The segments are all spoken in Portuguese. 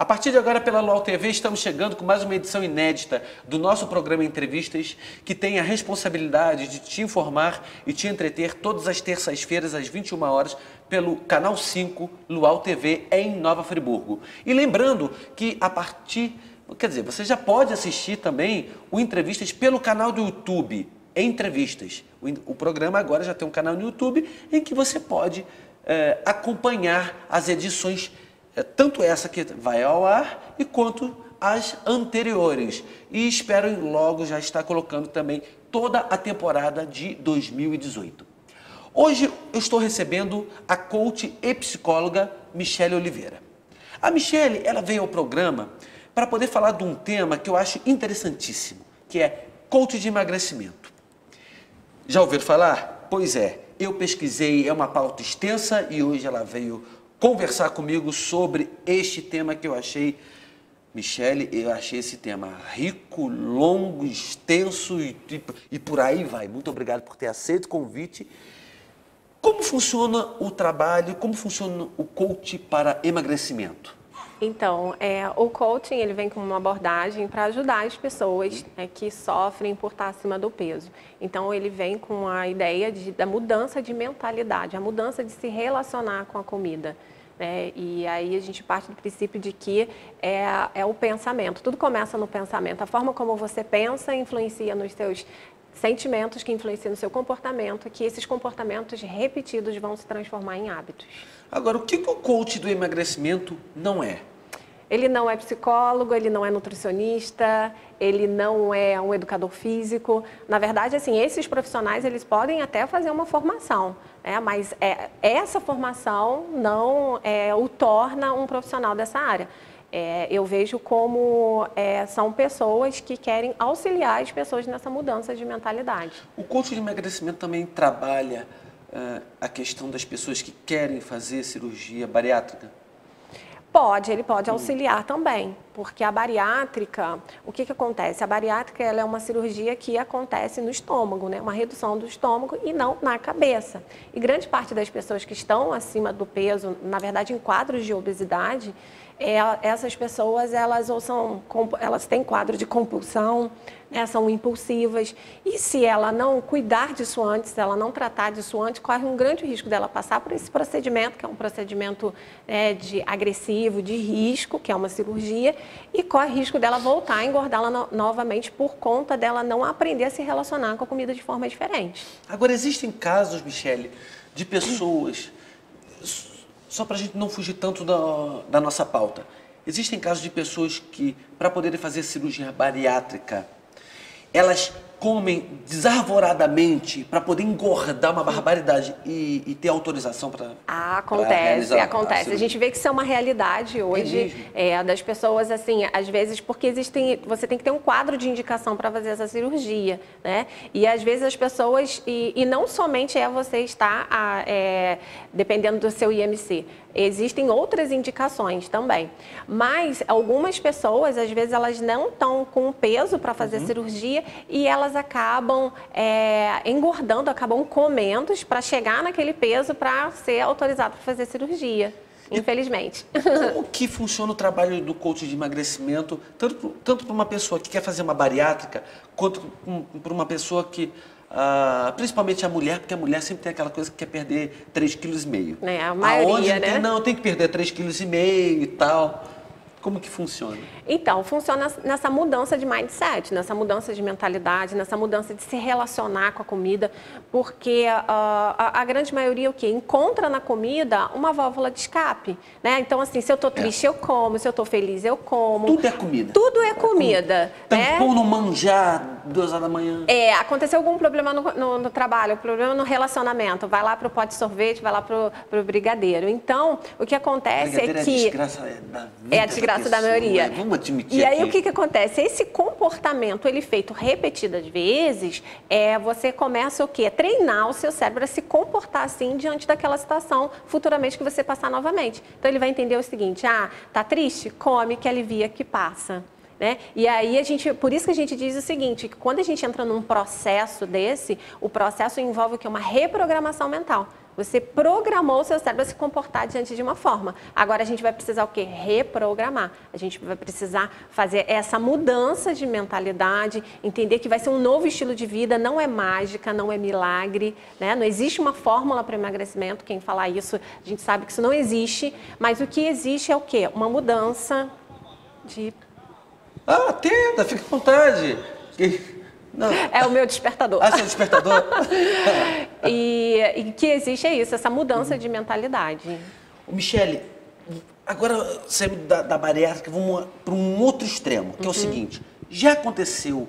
A partir de agora, pela Luau TV, estamos chegando com mais uma edição inédita do nosso programa Entrevistas, que tem a responsabilidade de te informar e te entreter todas as terças-feiras, às 21 horas, pelo Canal 5 Luau TV, em Nova Friburgo. E lembrando que a partir... Quer dizer, você já pode assistir também o Entrevistas pelo canal do YouTube, Entrevistas. O programa agora já tem um canal no YouTube em que você pode acompanhar as edições, tanto essa que vai ao ar e quanto as anteriores. E espero logo já estar colocando também toda a temporada de 2018. Hoje eu estou recebendo a coach e psicóloga Michele Oliveira. A Michele, ela veio ao programa para poder falar de um tema que eu acho interessantíssimo, que é coach de emagrecimento. Já ouviram falar? Pois é, eu pesquisei, é uma pauta extensa e hoje ela veio conversar comigo sobre este tema que eu achei, Michele, eu achei esse tema rico, longo, extenso e por aí vai. Muito obrigado por ter aceito o convite. Como funciona o trabalho, como funciona o coach para emagrecimento? Então, o coaching ele vem com uma abordagem para ajudar as pessoas que sofrem por estar acima do peso. Então, ele vem com a ideia da mudança de mentalidade, a mudança de se relacionar com a comida. E aí a gente parte do princípio de que é o pensamento. Tudo começa no pensamento. A forma como você pensa influencia nos seus sentimentos, que influenciam no seu comportamento, que esses comportamentos repetidos vão se transformar em hábitos. Agora, o que o coach do emagrecimento não é? Ele não é psicólogo, ele não é nutricionista, ele não é um educador físico. Na verdade, assim, esses profissionais, eles podem até fazer uma formação, mas essa formação não o torna um profissional dessa área. Eu vejo como são pessoas que querem auxiliar as pessoas nessa mudança de mentalidade. O coach de emagrecimento também trabalha a questão das pessoas que querem fazer cirurgia bariátrica? Ele pode auxiliar também, porque a bariátrica, o que acontece? A bariátrica ela é uma cirurgia que acontece no estômago, uma redução do estômago e não na cabeça. E grande parte das pessoas que estão acima do peso, na verdade em quadros de obesidade, essas pessoas elas têm quadro de compulsão, são impulsivas, e se ela não cuidar disso antes, se ela não tratar disso antes, corre um grande risco dela passar por esse procedimento, que é um procedimento agressivo, de risco, que é uma cirurgia, e corre risco dela voltar a engordá-la novamente por conta dela não aprender a se relacionar com a comida de forma diferente. Agora, existem casos, Michele, de pessoas... Só para a gente não fugir tanto da nossa pauta. Existem casos de pessoas que, para poderem fazer cirurgia bariátrica, elas comem desarvoradamente para poder engordar uma barbaridade e ter autorização para Acontece. A gente vê que isso é uma realidade hoje das pessoas, assim, às vezes, porque você tem que ter um quadro de indicação para fazer essa cirurgia, E às vezes as pessoas, e não somente você estar, dependendo do seu IMC, existem outras indicações também. Mas algumas pessoas, às vezes, elas não estão com peso para fazer cirurgia e elas acabam engordando, acabam comendo para chegar naquele peso para ser autorizado para fazer cirurgia, infelizmente. Como que funciona o trabalho do coach de emagrecimento, tanto para uma pessoa que quer fazer uma bariátrica, quanto para uma pessoa que... principalmente a mulher, porque a mulher sempre tem aquela coisa que quer perder 3,5 kg. A maioria, Não, tem que perder 3,5 kg e tal. Como que funciona? Então, funciona nessa mudança de mindset, nessa mudança de mentalidade, nessa mudança de se relacionar com a comida, porque a grande maioria o quê? Encontra na comida uma válvula de escape, Então, assim, se eu tô triste, eu como, se eu tô feliz, eu como. Tudo é comida. Tudo é comida. Tampão no manjar, 2 horas da manhã. Aconteceu algum problema no trabalho, problema no relacionamento, vai lá pro pote de sorvete, vai lá pro brigadeiro. Então, o que acontece é que... A desgraça da vida. É a desgraça da maioria. Vamos admitir. E aí o que acontece? Esse comportamento, ele feito repetidas vezes, você começa o quê? Treinar o seu cérebro a se comportar assim diante daquela situação futuramente que você passar novamente. Então ele vai entender o seguinte: tá triste? Come, que alivia, que passa. E aí por isso que a gente diz o seguinte, que quando a gente entra num processo desse, o processo envolve o quê? Uma reprogramação mental. Você programou o seu cérebro a se comportar diante de uma forma. Agora a gente vai precisar o quê? Reprogramar. A gente vai precisar fazer essa mudança de mentalidade, entender que vai ser um novo estilo de vida, não é mágica, não é milagre, né? Não existe uma fórmula para emagrecimento. Quem falar isso, a gente sabe que isso não existe, mas o que existe é o quê? Uma mudança de... Atenda, fica à vontade. Não. É o meu despertador. Seu despertador? E que existe é isso, essa mudança de mentalidade. Michele, agora saindo da bariátrica, vamos para um outro extremo, que é o seguinte. Já aconteceu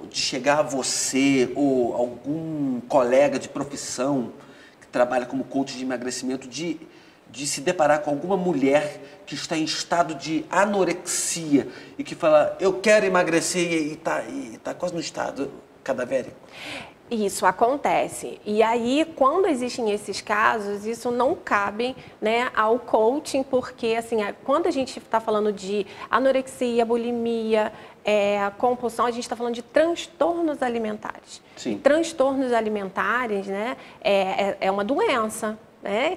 de chegar a você ou algum colega de profissão que trabalha como coach de emagrecimento de se deparar com alguma mulher que está em estado de anorexia e que fala, eu quero emagrecer e tá quase no estado cadavérico? Isso acontece. E aí, quando existem esses casos, isso não cabe, né, ao coaching, porque assim, quando a gente está falando de anorexia, bulimia, compulsão, a gente está falando de transtornos alimentares. Sim. Transtornos alimentares, né, é uma doença.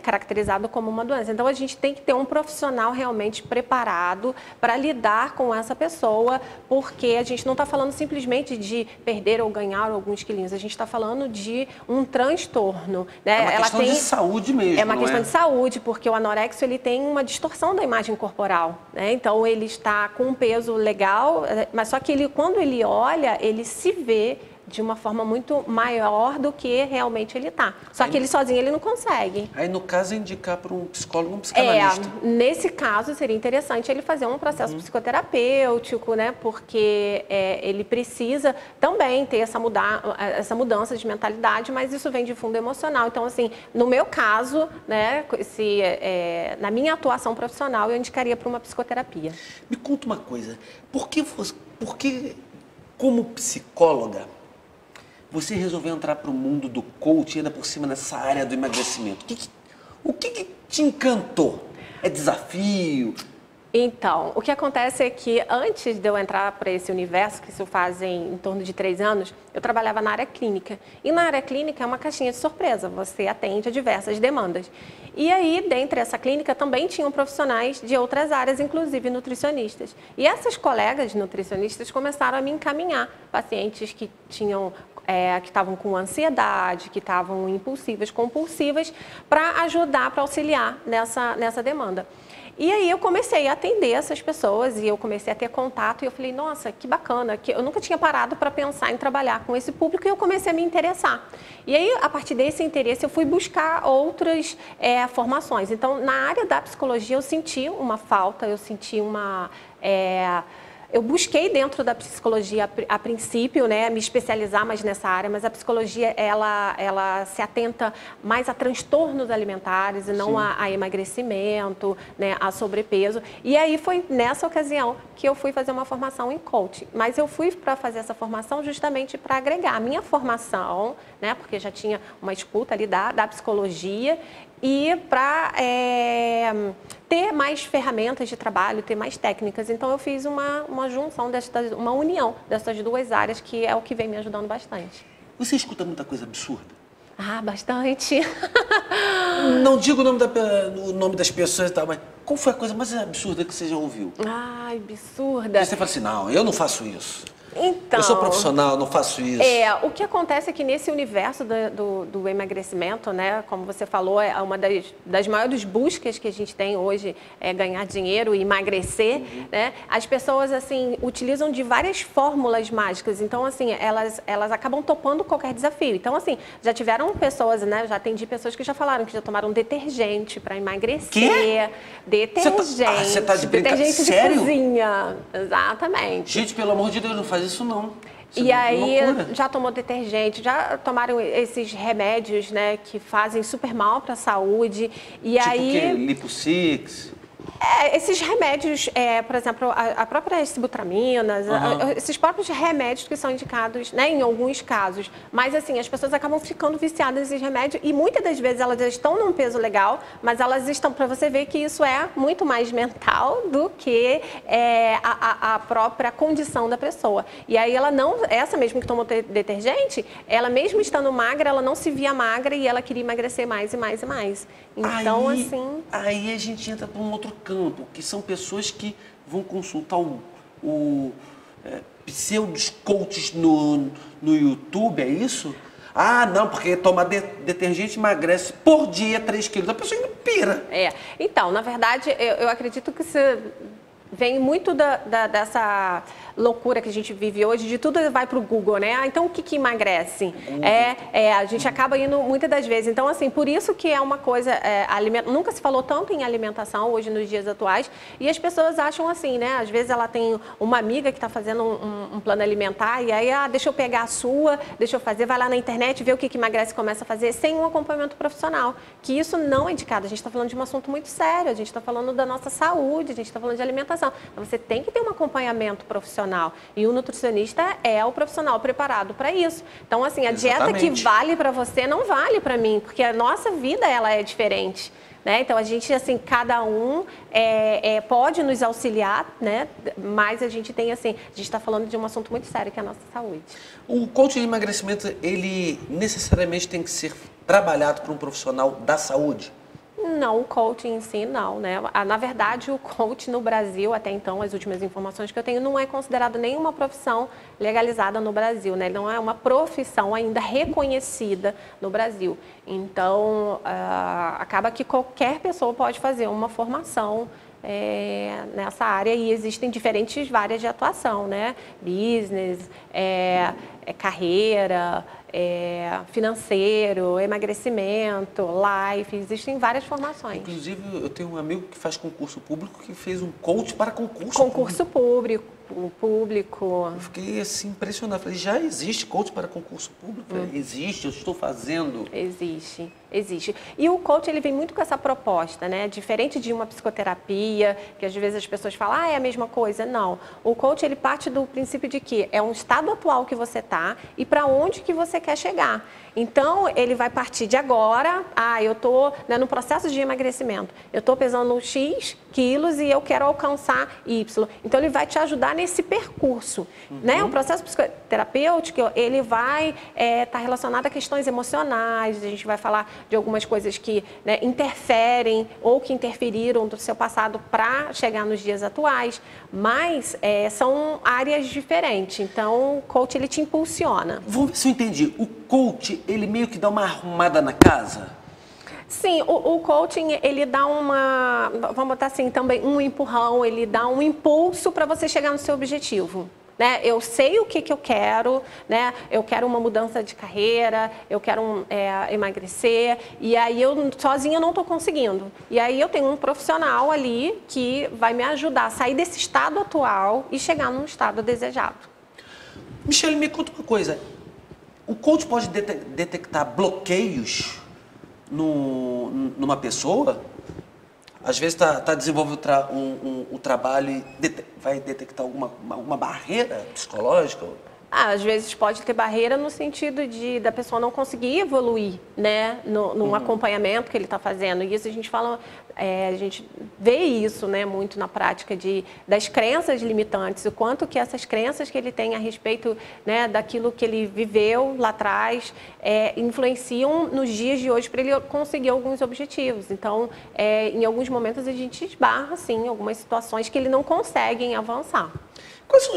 Caracterizado como uma doença. Então, a gente tem que ter um profissional realmente preparado para lidar com essa pessoa, porque a gente não está falando simplesmente de perder ou ganhar alguns quilinhos, a gente está falando de um transtorno. Né? É uma questão de saúde mesmo, É uma questão de saúde, porque o anorexo ele tem uma distorção da imagem corporal. Né? Então, ele está com um peso legal, mas só que quando ele olha, ele se vê de uma forma muito maior do que realmente ele está. Só que ele sozinho ele não consegue. Aí, no caso, é indicar para um psicólogo, um psicanalista. Nesse caso, seria interessante ele fazer um processo psicoterapêutico, né? Porque ele precisa também ter essa mudança de mentalidade, mas isso vem de fundo emocional. Então, assim, no meu caso, né, na minha atuação profissional, eu indicaria para uma psicoterapia. Me conta uma coisa, por que como psicóloga, você resolveu entrar para o mundo do coaching, ainda por cima nessa área do emagrecimento? O que te encantou? É desafio? Então, o que acontece é que antes de eu entrar para esse universo, que isso fazem em torno de 3 anos, eu trabalhava na área clínica. E na área clínica é uma caixinha de surpresa, você atende a diversas demandas. E aí, dentre essa clínica, também tinham profissionais de outras áreas, inclusive nutricionistas. E essas colegas nutricionistas começaram a me encaminhar pacientes que estavam com ansiedade, que estavam impulsivas, compulsivas, para ajudar, para auxiliar nessa demanda. E aí eu comecei a atender essas pessoas e eu comecei a ter contato e eu falei, nossa, que bacana, que eu nunca tinha parado para pensar em trabalhar com esse público e eu comecei a me interessar. E aí, a partir desse interesse, eu fui buscar outras formações. Então, na área da psicologia, eu senti uma falta, eu senti eu busquei dentro da psicologia, a princípio, né, me especializar mais nessa área, mas a psicologia, ela se atenta mais a transtornos alimentares e não a emagrecimento, né, a sobrepeso. E aí foi nessa ocasião que eu fui fazer uma formação em coaching. Mas eu fui para fazer essa formação justamente para agregar a minha formação, né, porque já tinha uma escuta ali da psicologia, e para ter mais ferramentas de trabalho, ter mais técnicas. Então, eu fiz uma junção, uma união dessas duas áreas, que é o que vem me ajudando bastante. Você escuta muita coisa absurda? Bastante. Não digo o nome das pessoas e tal, mas qual foi a coisa mais absurda que você já ouviu? Absurda. E você fala assim, não, eu não faço isso. Então, eu sou profissional, não faço isso. O que acontece é que nesse universo do emagrecimento, né, como você falou, é uma das maiores buscas que a gente tem hoje é ganhar dinheiro e emagrecer, né? As pessoas, assim, utilizam de várias fórmulas mágicas, então, assim, elas acabam topando qualquer desafio. Então, assim, já tiveram pessoas, né, já atendi pessoas que já falaram que já tomaram detergente para emagrecer. Quê? Detergente. Você tá de brincadeira? Detergente Sério? de cozinha. Exatamente. Gente, pelo amor de Deus, não faz isso não. E aí, já tomou detergente, já tomaram esses remédios, né, que fazem super mal para a saúde. E tipo aí... o quê? Lipo Six? Esses remédios, por exemplo, a própria sibutramina, esses próprios remédios que são indicados, né, em alguns casos. Mas, assim, as pessoas acabam ficando viciadas nesses remédios e muitas das vezes elas já estão num peso legal, mas elas estão, para você ver que isso é muito mais mental do que a própria condição da pessoa. E aí ela não, essa mesmo que tomou detergente, ela mesmo estando magra, ela não se via magra e ela queria emagrecer mais e mais e mais. Então, assim... Aí a gente entra para um outro campo, que são pessoas que vão consultar pseudos coaches no YouTube, é isso? Ah, não, porque tomar detergente emagrece por dia 3 quilos. A pessoa ainda pira. Então, na verdade, eu acredito que vem muito dessa loucura que a gente vive hoje, de tudo vai para o Google, né? Então, o que emagrece? A gente acaba indo muitas das vezes. Então, assim, por isso que é uma coisa... nunca se falou tanto em alimentação hoje nos dias atuais. E as pessoas acham assim, né? Às vezes ela tem uma amiga que está fazendo um plano alimentar e aí, deixa eu pegar a sua, deixa eu fazer, vai lá na internet, vê o que emagrece e começa a fazer sem um acompanhamento profissional. Que isso não é indicado. A gente está falando de um assunto muito sério, a gente está falando da nossa saúde, a gente está falando de alimentação. Então, você tem que ter um acompanhamento profissional. E o nutricionista é o profissional preparado para isso. Então, assim, a dieta que vale para você não vale para mim, porque a nossa vida ela é diferente. Né? Então, a gente, assim, cada um pode nos auxiliar, né? Mas a gente tem, assim, a gente está falando de um assunto muito sério, que é a nossa saúde. O coach de emagrecimento, ele necessariamente tem que ser trabalhado por um profissional da saúde? Não, o coaching em si não, né? Na verdade, o coach no Brasil, até então, as últimas informações que eu tenho, não é considerado nenhuma profissão legalizada no Brasil, né? Não é uma profissão ainda reconhecida no Brasil. Então, acaba que qualquer pessoa pode fazer uma formação nessa área e existem diferentes várias de atuação, né? Business, carreira, financeiro, emagrecimento, life, existem várias formações. Inclusive, eu tenho um amigo que faz concurso público que fez um coach para concurso público. Eu fiquei assim impressionado. Falei, já existe coach para concurso público? Falei, existe, eu estou fazendo. Existe. E o coach, ele vem muito com essa proposta, né? Diferente de uma psicoterapia, que às vezes as pessoas falam, é a mesma coisa. Não. O coach, ele parte do princípio de que é um estado atual que você está e para onde que você quer chegar. Então, ele vai partir de agora, eu estou no processo de emagrecimento, eu estou pesando X quilos e eu quero alcançar Y. Então, ele vai te ajudar nesse percurso. Né? O processo psicoterapêutico, ele vai estar relacionado a questões emocionais, a gente vai falar de algumas coisas que interferem ou que interferiram do seu passado para chegar nos dias atuais, mas são áreas diferentes. Então, o coach, ele te impulsiona. Vamos ver se eu entendi. O coach, ele meio que dá uma arrumada na casa? Sim, o coaching, ele dá vamos botar assim, também um empurrão, ele dá um impulso para você chegar no seu objetivo. Né? Eu sei o que eu quero, né? Eu quero uma mudança de carreira, eu quero emagrecer, e aí eu sozinha não estou conseguindo. E aí eu tenho um profissional ali que vai me ajudar a sair desse estado atual e chegar num estado desejado. Michele, me conta uma coisa. O coach pode detectar bloqueios numa pessoa? Às vezes está desenvolvendo o trabalho e vai detectar alguma barreira psicológica? Às vezes pode ter barreira no sentido da pessoa não conseguir evoluir, né, no acompanhamento que ele está fazendo. E isso a gente fala, a gente vê isso, né, muito na prática das crenças limitantes, o quanto que essas crenças que ele tem a respeito, né, daquilo que ele viveu lá atrás influenciam nos dias de hoje para ele conseguir alguns objetivos. Então, em alguns momentos a gente esbarra, sim, algumas situações que ele não consegue avançar. Quais são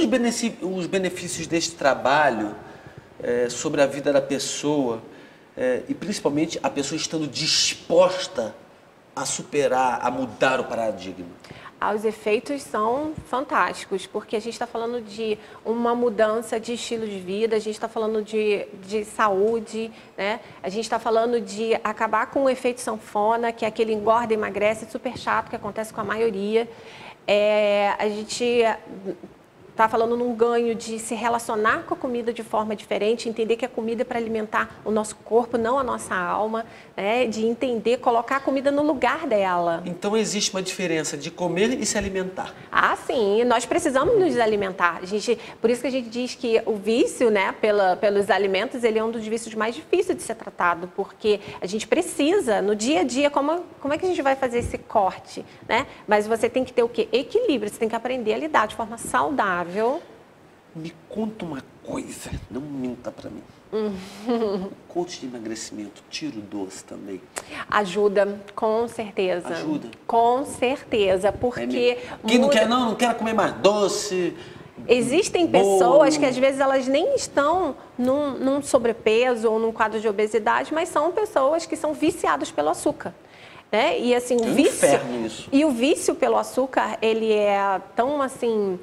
os benefícios deste trabalho sobre a vida da pessoa e principalmente a pessoa estando disposta a superar, a mudar o paradigma? Os efeitos são fantásticos, porque a gente está falando de uma mudança de estilo de vida, a gente está falando de saúde, né? A gente está falando de acabar com o efeito sanfona, que é aquele engorda e emagrece super chato que acontece com a maioria. A gente está falando num ganho de se relacionar com a comida de forma diferente, entender que a comida é para alimentar o nosso corpo, não a nossa alma, né? De entender, colocar a comida no lugar dela. Então existe uma diferença de comer e se alimentar. Ah, sim, nós precisamos nos alimentar. Por isso que a gente diz que o vício, né, pelos alimentos, ele é um dos vícios mais difíceis de ser tratado, porque a gente precisa, no dia a dia, como é que a gente vai fazer esse corte, né? Mas você tem que ter o quê? Equilíbrio, você tem que aprender a lidar de forma saudável. Me conta uma coisa, não minta pra mim. Coach de emagrecimento, tira o doce também? Ajuda, com certeza. Ajuda? Com certeza, porque... Quem não quer, não quero comer mais doce. Existem pessoas que às vezes elas nem estão num sobrepeso ou num quadro de obesidade, mas são pessoas que são viciadas pelo açúcar. Né? E assim, o vício, inferno isso. E o vício pelo açúcar, ele é tão assim,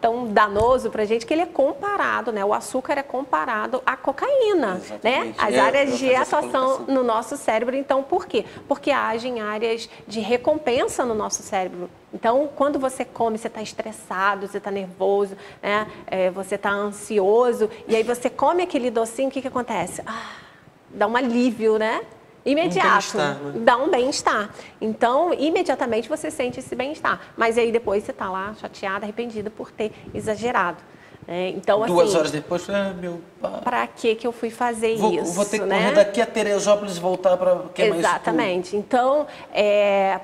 tão danoso pra gente que ele é comparado, né? O açúcar é comparado à cocaína, né? As áreas de atuação no nosso cérebro. Então, por quê? Porque agem áreas de recompensa no nosso cérebro. Então, quando você come, você está estressado, você está nervoso, né? Você está ansioso, e aí você come aquele docinho, o que acontece? Dá um alívio, né? Imediato, dá um bem-estar. Então, imediatamente você sente esse bem-estar. Mas aí depois você está lá chateada, arrependida por ter exagerado. Então, 2 horas depois, meu pai. Para que eu fui fazer isso? Vou ter que correr daqui a Teresópolis e voltar para queimar isso tudo. Exatamente. Então,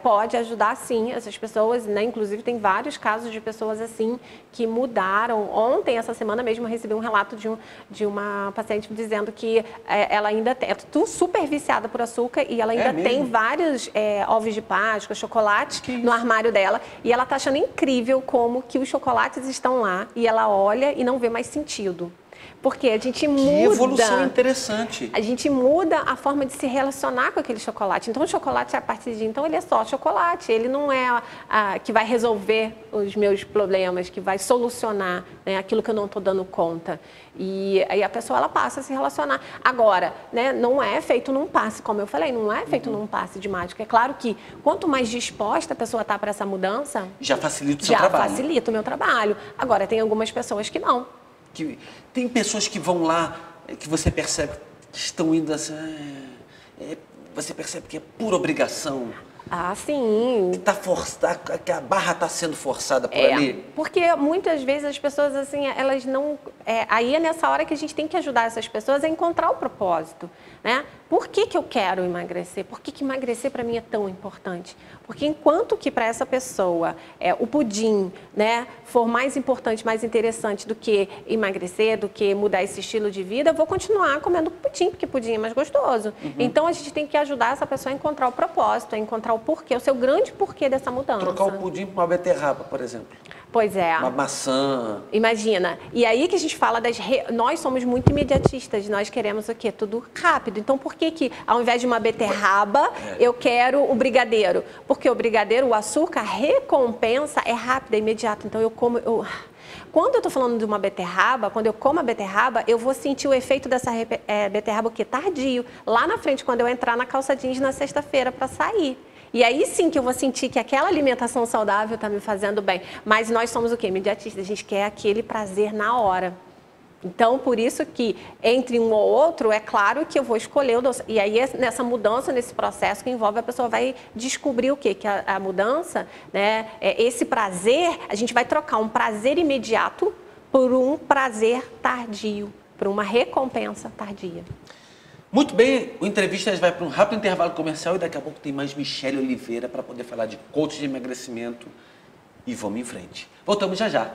pode ajudar sim essas pessoas, né? Inclusive, tem vários casos de pessoas assim que mudaram. Ontem, essa semana mesmo, eu recebi um relato de uma paciente dizendo que ela ainda é super viciada por açúcar e ela ainda tem vários ovos de Páscoa, chocolate no armário dela. E ela está achando incrível como que os chocolates estão lá e ela olha e não vê mais sentido. Porque a gente muda... Que evolução interessante. A gente muda a forma de se relacionar com aquele chocolate. Então, o chocolate, a partir de então, ele é só chocolate. Ele não é que vai resolver os meus problemas, que vai solucionar, né, aquilo que eu não estou dando conta. E aí a pessoa, ela passa a se relacionar. Agora, né, não é feito num passe, como eu falei, não é feito num passe de mágica. É claro que quanto mais disposta a pessoa está para essa mudança... Já facilita o seu trabalho. Já facilita o meu trabalho. Agora, tem algumas pessoas que não. Tem pessoas que vão lá, que você percebe que estão indo assim, você percebe que é pura obrigação. Ah, sim. Que a barra está sendo forçada por ali. Porque muitas vezes as pessoas, assim, elas não... aí é nessa hora que a gente tem que ajudar essas pessoas a encontrar o propósito, né? Por que eu quero emagrecer? Por que emagrecer para mim é tão importante? Porque enquanto que para essa pessoa o pudim, né, for mais importante, mais interessante do que emagrecer, do que mudar esse estilo de vida, eu vou continuar comendo pudim, porque pudim é mais gostoso. Então a gente tem que ajudar essa pessoa a encontrar o propósito, a encontrar o porquê, o seu grande porquê dessa mudança. Trocar o pudim por uma beterraba, por exemplo. Pois é. Uma maçã. Imagina. E aí que a gente fala nós somos muito imediatistas, nós queremos o quê? Tudo rápido. Então, por que ao invés de uma beterraba, eu quero o brigadeiro? Porque o brigadeiro, o açúcar, a recompensa é rápida, é imediata. Então, quando eu estou falando de uma beterraba, quando eu como a beterraba, eu vou sentir o efeito dessa beterraba, o quê? Tardio. Lá na frente, quando eu entrar na calça jeans na sexta-feira para sair. E aí sim que eu vou sentir que aquela alimentação saudável está me fazendo bem. Mas nós somos o quê? Imediatistas. A gente quer aquele prazer na hora. Então, por isso que entre um ou outro, é claro que eu vou escolher o doce. E aí, nessa mudança, nesse processo que envolve, a pessoa vai descobrir o quê? Que a mudança, né, esse prazer, a gente vai trocar um prazer imediato por um prazer tardio, por uma recompensa tardia. Muito bem, o Entrevistas vai para um rápido intervalo comercial e daqui a pouco tem mais Michele Oliveira para poder falar de coach de emagrecimento. E vamos em frente. Voltamos já já.